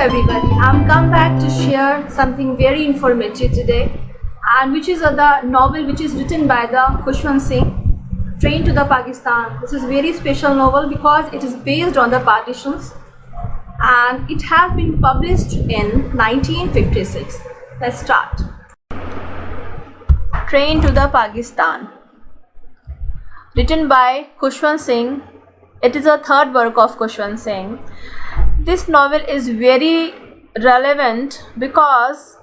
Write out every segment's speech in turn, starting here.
everybody, I'm come back to share something very informative today, and which is the novel which is written by the Khushwant Singh, Train to the Pakistan. This is very special novel because it is based on the partitions and it has been published in 1956. Let's start. Train to the Pakistan, written by Khushwant Singh. It is a third work of Khushwant Singh. This novel is very relevant because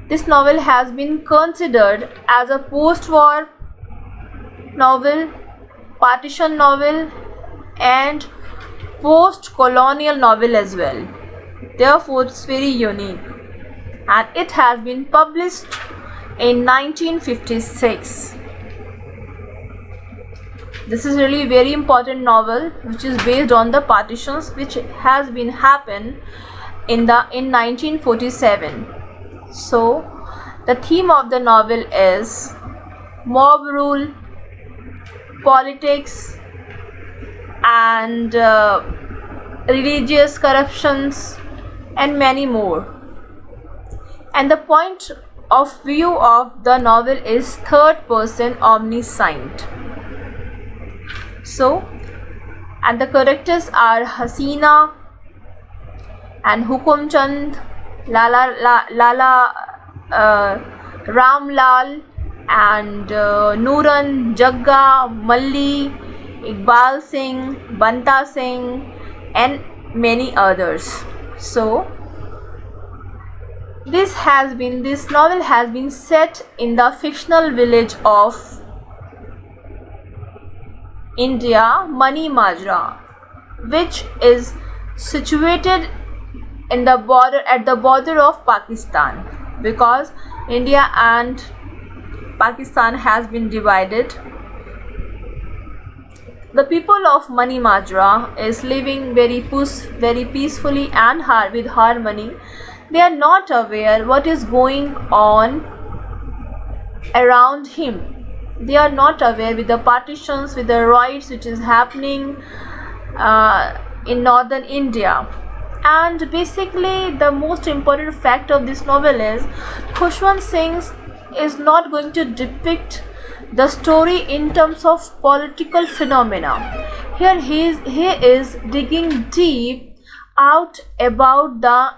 this novel has been considered as a post-war novel, partition novel, and post-colonial novel as well. Therefore, it's very unique, and it has been published in 1956. This is really very important novel which is based on the partitions which has been happened in 1947. So the theme of the novel is mob rule, politics, and religious corruptions, and many more. And the point of view of the novel is third person omniscient. So, and the characters are Hasina and Hukum Chand, Lala Ramlal, and Nooran, Jagga, Malli, Iqbal Singh, Banta Singh, and many others. So, this novel has been set in the fictional village of India, Mani Majra, which is situated in the border at the border of Pakistan, because India and Pakistan has been divided. The people of Mani Majra is living very peacefully and with harmony. They are not aware what is going on around him. They are not aware with the partitions, with the riots which is happening in northern India. And basically the most important fact of this novel is Khushwant Singh is not going to depict the story in terms of political phenomena. Here he is digging deep out about the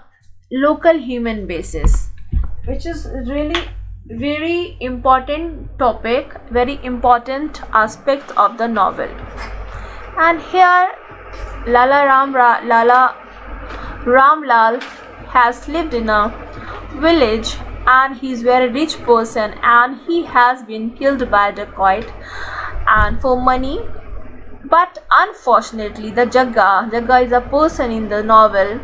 local human basis, which is really very important topic, very important aspect of the novel. And here Lala Ramlal has lived in a village, and he is very rich person, and he has been killed by a dacoit and for money. But unfortunately the Jagga is a person in the novel.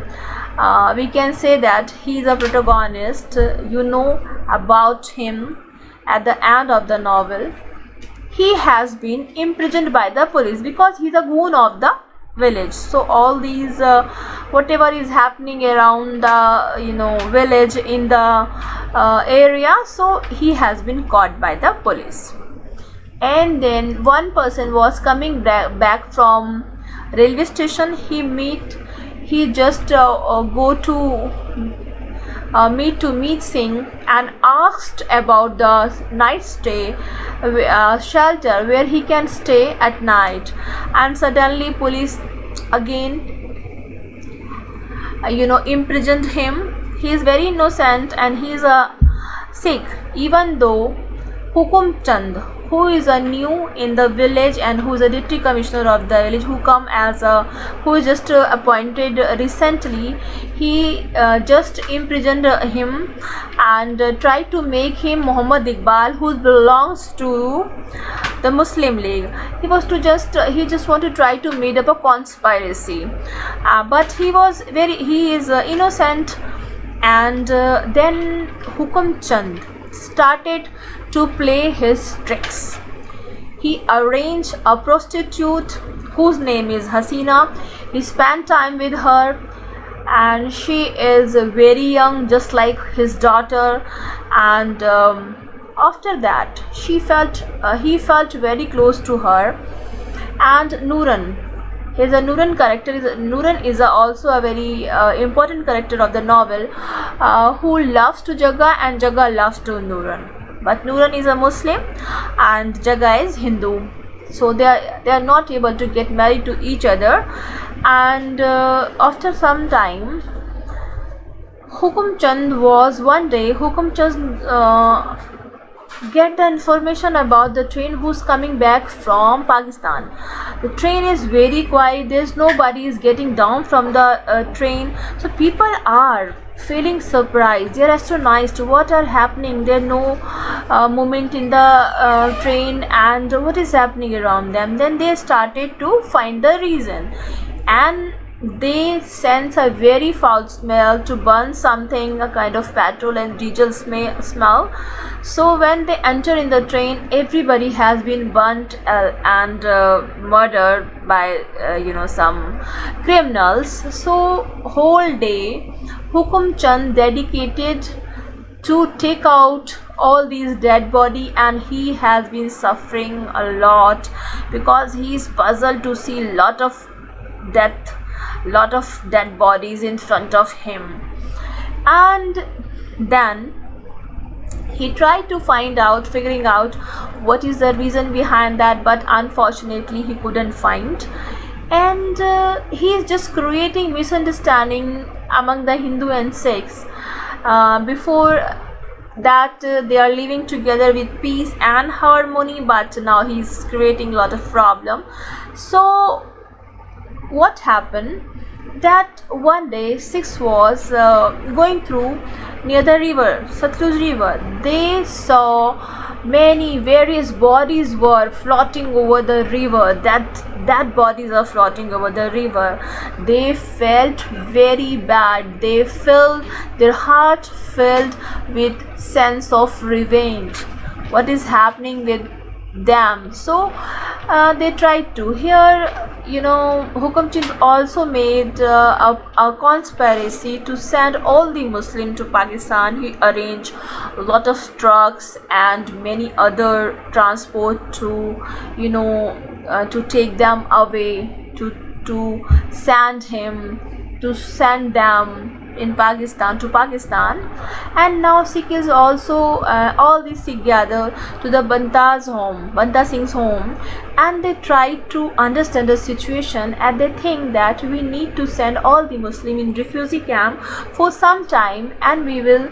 We can say that he is a protagonist. You know about him at the end of the novel. He has been imprisoned by the police because he is a goon of the village. So all these whatever is happening around the village in the area, so he has been caught by the police. And then one person was coming back from railway station. He just go to meet Singh and asked about the night stay shelter where he can stay at night. And suddenly police again imprisoned him. He is very innocent and he is a Sikh, even though Hukum Chand, who is a new in the village and who is a deputy commissioner of the village, who is just appointed recently, he just imprisoned him and tried to make him Muhammad Iqbal, who belongs to the Muslim League. He just want to try to made up a conspiracy, but he is innocent. And then Hukum Chand started to play his tricks. He arranged a prostitute whose name is Hasina. He spent time with her, and she is very young, just like his daughter. And after that, he felt very close to her. And Nooran, He's a Nuran character. Nuran is also a very important character of the novel, who loves to Jaga and Jaga loves to Nuran. But Nuran is a Muslim and Jaga is Hindu, so they are not able to get married to each other. And after some time, Hukum Chand was one day. Hukum Chand get the information about the train who's coming back from Pakistan. The train is very quiet. There's nobody is getting down from the train. So people are feeling surprised. They are astonished. What are happening? There no movement in the train, and what is happening around them. Then they started to find the reason, and they sense a very foul smell to burn something, a kind of petrol and diesel smell. So when they enter in the train, everybody has been burnt and murdered by some criminals. So whole day Hukum Chand dedicated to take out all these dead body, and he has been suffering a lot because he is puzzled to see lot of dead bodies in front of him. And then he tried to figuring out what is the reason behind that, but unfortunately he couldn't find. And he is just creating misunderstanding among the Hindu and Sikhs. Before that they are living together with peace and harmony, but now he is creating a lot of problem. So what happened, that one day Sikhs was going through near the river, Satluj river. They saw many various bodies were floating over the river. That bodies are floating over the river. They felt very bad. Their heart filled with sense of revenge. What is happening with them? So they tried to. Here, Hukum Chand also made a conspiracy to send all the Muslims to Pakistan. He arranged a lot of trucks and many other transport to take them away, to send them in Pakistan to Pakistan. And now Sikh is also all these Sikh gather to the Banta Singh's home, and they try to understand the situation, and they think that we need to send all the Muslim in refugee camp for some time, and we will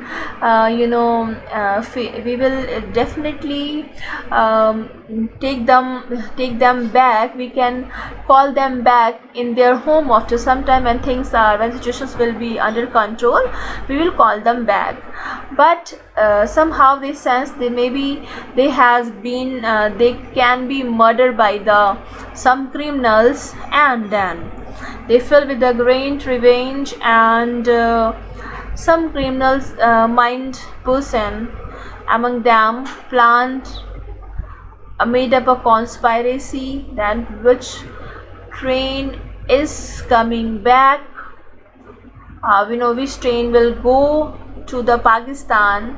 definitely take them back. We can call them back in their home after some time, when situations will be under control, we will call them back. But somehow they sense they can be murdered by some criminals, and then they feel with the great revenge. And some criminals mind person among them made up a conspiracy that which train is coming back, which train will go to the Pakistan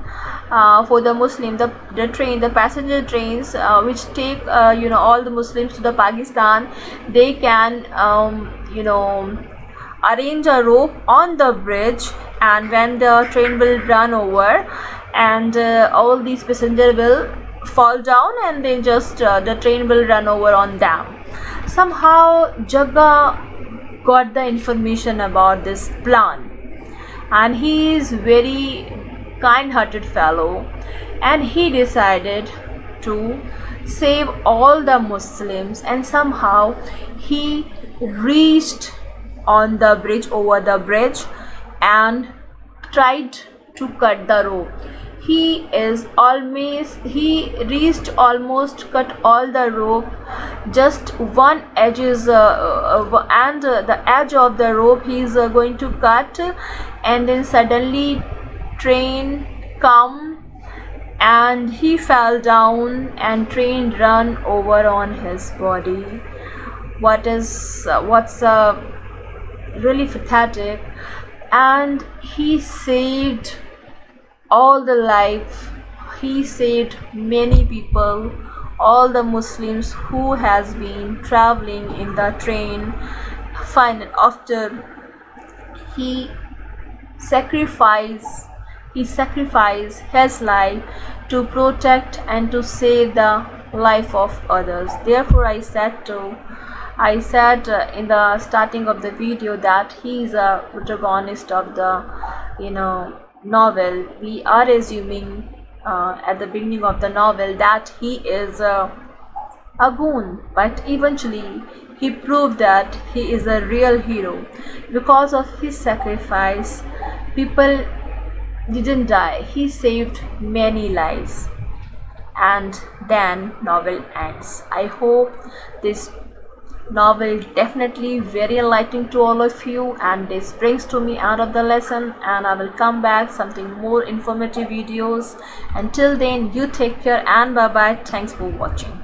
for the Muslim, the passenger trains which take all the Muslims to the Pakistan. They can arrange a rope on the bridge, and when the train will run over, and all these passengers will fall down, and then just the train will run over on them. Somehow Jaga got the information about this plan, and he is very kind-hearted fellow, and he decided to save all the Muslims. And somehow he reached on the bridge, over the bridge, and tried to cut the rope. He reached almost cut all the rope. Just one edge is and the edge of the rope he is going to cut, and then suddenly train come, and he fell down, and train run over on his body. What's really pathetic, and he saved all the life. He saved many people all the Muslims who has been traveling in the train. After he sacrificed his life to protect and to save the life of others. Therefore, I said in the starting of the video that he is a protagonist of the novel. We are assuming at the beginning of the novel that he is a goon, but eventually he proved that he is a real hero. Because of his sacrifice, people didn't die. He saved many lives. And then novel ends. I hope this novel definitely very enlightening to all of you, and this brings to me out of the lesson, and I will come back something more informative videos. Until then, you take care and bye bye. Thanks for watching.